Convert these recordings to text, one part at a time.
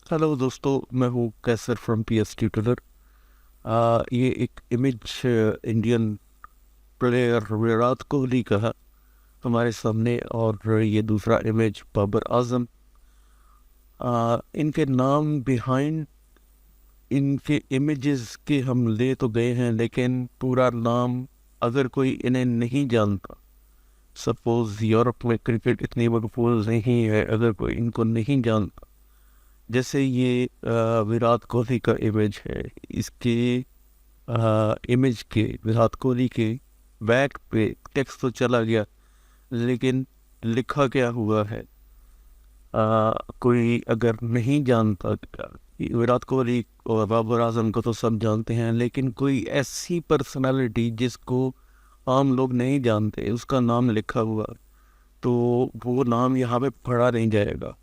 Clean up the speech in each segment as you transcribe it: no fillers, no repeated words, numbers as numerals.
Hello दोस्तों, मैं हूँ कैसर फ्रॉम पी एस ट्यूटलर। ये एक image Indian player Virat Kohli का है हमारे सामने, और ये दूसरा इमेज बाबर आजम। इनके नाम बिहाइंड इनके इमेजेस के हम ले तो गए हैं, लेकिन पूरा नाम अगर कोई इन्हें नहीं जानता, सपोज यूरोप में क्रिकेट इतनी मकबूल नहीं है, अगर कोई इनको नहीं जानता, जैसे ये विराट कोहली का इमेज है, इसके इमेज के विराट कोहली के बैक पे टेक्स्ट तो चला गया, लेकिन लिखा क्या हुआ है? कोई अगर नहीं जानता, विराट कोहली और बाबर आजम को तो सब जानते हैं, लेकिन कोई ऐसी पर्सनालिटी जिसको आम लोग नहीं जानते, उसका नाम लिखा हुआ, तो वो नाम यहाँ पे पढ़ा नहीं जाएगा।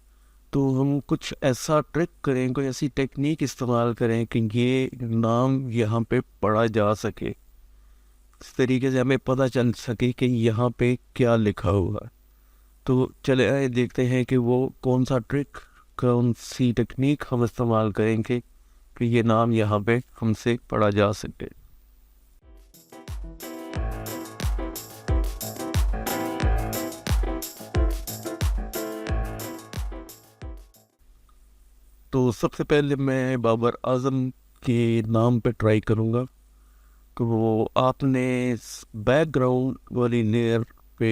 तो हम कुछ ऐसा ट्रिक करें, कोई ऐसी टेक्निक इस्तेमाल करें कि ये नाम यहाँ पे पढ़ा जा सके, इस तरीके से हमें पता चल सके कि यहाँ पे क्या लिखा हुआ है। तो चले आए देखते हैं कि वो कौन सा ट्रिक, कौन सी टेक्निक हम इस्तेमाल करेंगे कि ये नाम यहाँ पे हमसे पढ़ा जा सके। तो सबसे पहले मैं बाबर आजम के नाम पे ट्राई करूँगा। तो आपने बैकग्राउंड वाली लेयर पे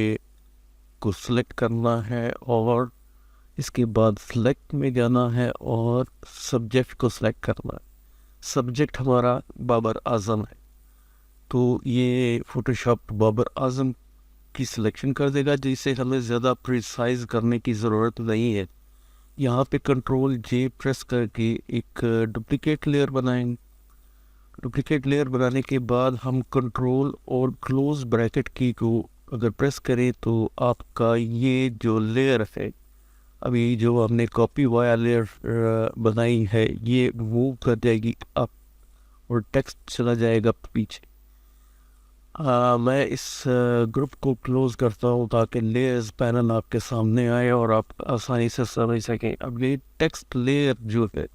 को सिलेक्ट करना है, और इसके बाद सिलेक्ट में जाना है और सब्जेक्ट को सिलेक्ट करना है। सब्जेक्ट हमारा बाबर आजम है, तो ये फोटोशॉप बाबर आजम की सिलेक्शन कर देगा, जिसे हमें ज़्यादा प्रिसाइज करने की ज़रूरत नहीं है। यहाँ पे कंट्रोल जे प्रेस करके एक डुप्लीकेट लेयर बनाएंगे। डुप्लीकेट लेयर बनाने के बाद हम कंट्रोल और क्लोज ब्रैकेट की को अगर प्रेस करें तो आपका ये जो लेयर है, अभी जो हमने कॉपी वाया लेयर बनाई है, ये मूव कर जाएगी अप और टेक्स्ट चला जाएगा पीछे। मैं इस ग्रुप को क्लोज करता हूँ ताकि लेयर्स पैनल आपके सामने आए और आप आसानी से समझ सकें। अब ये टेक्स्ट लेयर जो है,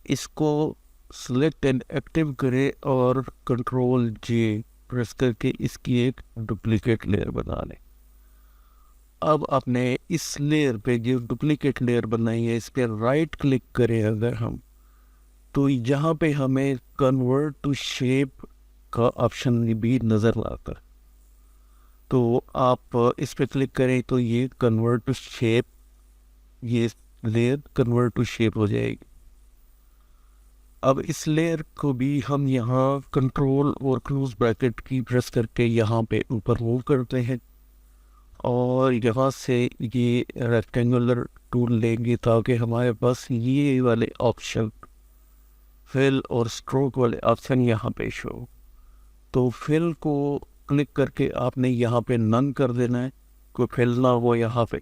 इसको सिलेक्ट एंड एक्टिव करें और कंट्रोल जे प्रेस करके इसकी एक डुप्लीकेट लेयर बना लें। अब आपने इस लेयर पे जो डुप्लीकेट लेयर बनाई है, इस पर राइट क्लिक करें अगर हम, तो यहाँ पे हमें कन्वर्ट टू शेप का ऑप्शन भी नज़र आता है। तो आप इस पे क्लिक करें तो ये कन्वर्ट टू शेप, ये लेयर कन्वर्ट टू शेप हो जाएगी। अब इस लेयर को भी हम यहाँ कंट्रोल और क्लोज ब्रैकेट की प्रेस करके यहाँ पे ऊपर मूव करते हैं, और यहाँ से ये रेक्टेंगुलर टूल लेंगे ताकि हमारे पास ये वाले ऑप्शन फिल और स्ट्रोक वाले ऑप्शन यहाँ पे शो। तो फिल को क्लिक करके आपने यहाँ पे नन कर देना है, कोई फिल ना हो यहाँ पे।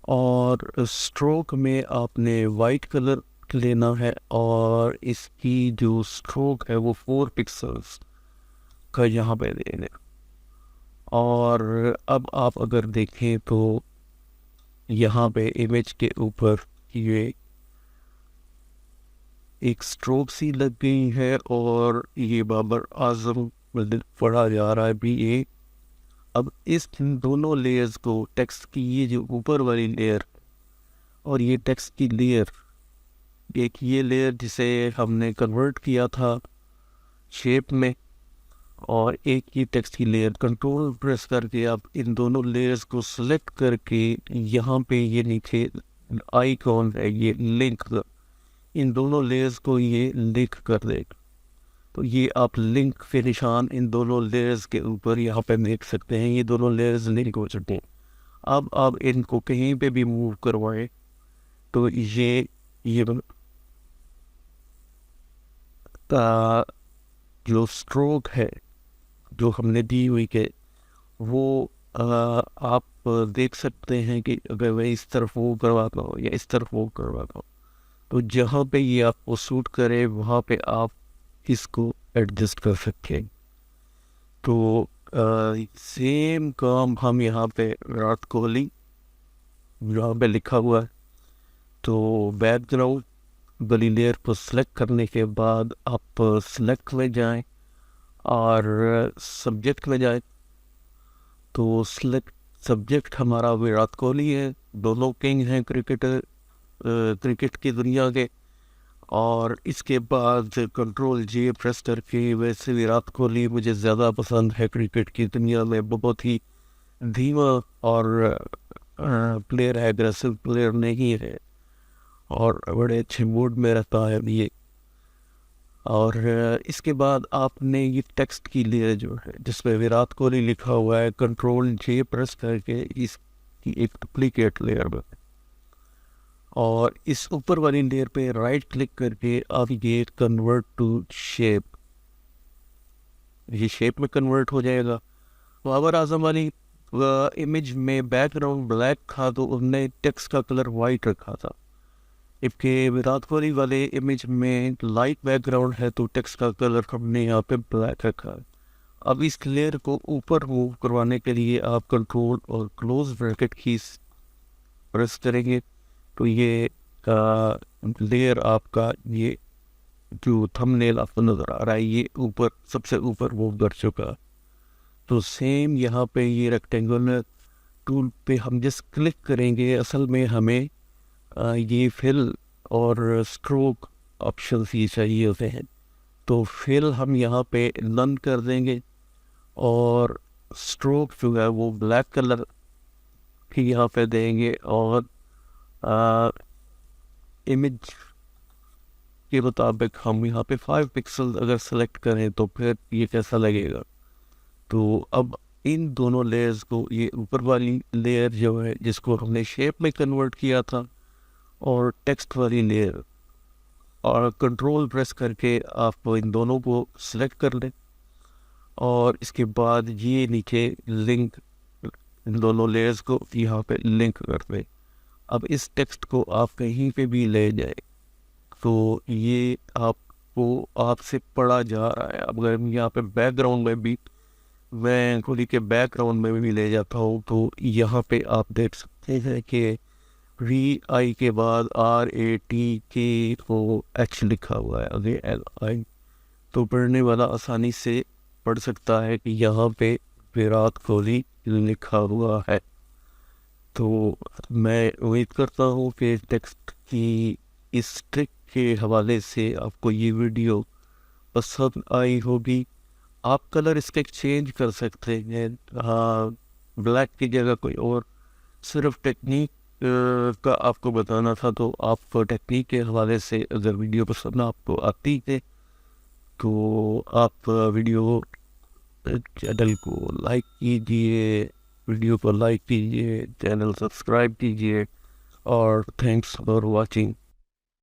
और स्ट्रोक में आपने वाइट कलर लेना है, और इसकी जो स्ट्रोक है वो 4 पिक्सल्स का यहाँ पे देना है। और अब आप अगर देखें तो यहाँ पे इमेज के ऊपर ये एक स्ट्रोक सी लग गई है, और ये बाबर आजम पढ़ा जा रहा है भी ये। अब इस दोनों लेयर्स को, टेक्स्ट की ये जो ऊपर वाली लेयर और ये टेक्स्ट की लेयर, एक ये लेयर जिसे हमने कन्वर्ट किया था शेप में, और एक ही टेक्स्ट की लेयर, कंट्रोल प्रेस करके आप इन दोनों लेयर्स को सिलेक्ट करके यहाँ पे ये नीचे आइकॉन है ये लिंक, इन दोनों लेयर्स को ये लिंक कर देगा। तो ये आप लिंक के निशान इन दोनों लेयर्स के ऊपर यहाँ पे देख सकते हैं, ये दोनों लेयर्स लिंक हो चुके हैं। अब आप इनको कहीं पे भी मूव करवाएं तो ये जो स्ट्रोक है जो हमने दी हुई है, वो आप देख सकते हैं कि अगर मैं इस तरफ वो करवाता हूँ या इस तरफ वो करवाता हूँ, तो जहाँ पे ये आपको सूट करे वहाँ पे आप इसको एडजस्ट कर सकते हैं। तो सेम काम हम यहाँ पे विराट कोहली यहाँ पे लिखा हुआ है, تو بیک گراؤنڈ والی لیئر کو سلیکٹ کرنے کے بعد آپ سلیکٹ میں جائیں اور سبجیکٹ میں جائیں. تو سبجیکٹ ہمارا وراٹ کوہلی ہے, دونوں کنگ ہیں کرکٹ کی دنیا کے. اور اس کے بعد کنٹرول جے پریس کر کے, ویسے وراٹ کوہلی مجھے زیادہ پسند ہے کرکٹ کی دنیا میں, بہت ہی دھیما اور پلیئر ہے, اگریسو پلیئر نہیں ہے اور بڑے اچھے موڈ میں رہتا ہے یہ. اور اس کے بعد آپ نے یہ ٹیکسٹ کی لیئر جو ہے جس پہ وراٹ کوہلی لکھا ہوا ہے, کنٹرول جے پریس کر کے اس کی ایک ڈپلیکیٹ لیئر میں, اور اس اوپر والی لیئر پہ رائٹ کلک کر کے آپ یہ کنورٹ ٹو شیپ, یہ شیپ میں کنورٹ ہو جائے گا. بابر اعظم والی امیج میں بیک گراؤنڈ بلیک تھا تو انہوں نے ٹیکسٹ کا کلر وائٹ رکھا تھا, جبکہ وراٹ کوہلی والے امیج میں لائٹ بیک گراؤنڈ ہے تو ٹیکسٹ کا کلر ہم نے یہاں پہ بلیک رکھا ہے. اب اس لیئر کو اوپر موو کروانے کے لیے آپ کنٹرول اور کلوز بریکٹ کیز پریس کریں گے تو یہ لیئر آپ کا یہ جو تھم نیل آپ کو نظر آ رہا ہے یہ اوپر سب سے اوپر موو کر چکا. تو سیم یہاں پہ یہ ریکٹینگولر ٹول پہ ہم جس کلک کریں گے, اصل میں ہمیں یہ فل اور اسٹروک آپشنس یہ چاہیے ہوتے ہیں. تو فل ہم یہاں پہ نن کر دیں گے اور اسٹروک جو ہے وہ بلیک کلر کی یہاں پہ دیں گے, اور امیج کے مطابق ہم یہاں پہ 5 پکسل اگر سلیکٹ کریں تو پھر یہ کیسا لگے گا. تو اب ان دونوں لیئرز کو, یہ اوپر والی لیئر جو ہے جس کو ہم نے شیپ میں کنورٹ کیا تھا, اور ٹیکسٹ والی لیئر, اور کنٹرول پریس کر کے آپ ان دونوں کو سلیکٹ کر لیں, اور اس کے بعد یہ نیچے لنک ان دونوں لیئرز کو یہاں پہ لنک کر دیں. اب اس ٹیکسٹ کو آپ کہیں پہ بھی لے جائیں تو یہ آپ سے پڑھا جا رہا ہے. اب اگر یہاں پہ بیک گراؤنڈ میں بھی میں کوہلی کے بیک گراؤنڈ میں بھی لے جاتا ہوں تو یہاں پہ آپ دیکھ سکتے ہیں کہ وی آئی کے بعد RATKOH لکھا ہوا ہے, آگے LI, تو پڑھنے والا آسانی سے پڑھ سکتا ہے کہ یہاں پہ وراٹ کوہلی لکھا ہوا ہے. تو میں امید کرتا ہوں کہ ٹیکسٹ کی اس ٹرک کے حوالے سے آپ کو یہ ویڈیو پسند آئی ہوگی. آپ کلر اس کے چینج کر سکتے ہیں, بلیک کی جگہ کوئی اور, صرف ٹیکنیک کا آپ کو بتانا تھا. تو آپ کو ٹیکنیک کے حوالے سے اگر ویڈیو پسند آپ کو آتی ہے تو آپ ویڈیو چینل کو لائک کیجیے, ویڈیو کو لائک کیجیے, چینل سبسکرائب کیجیے, اور تھینکس فار واچنگ.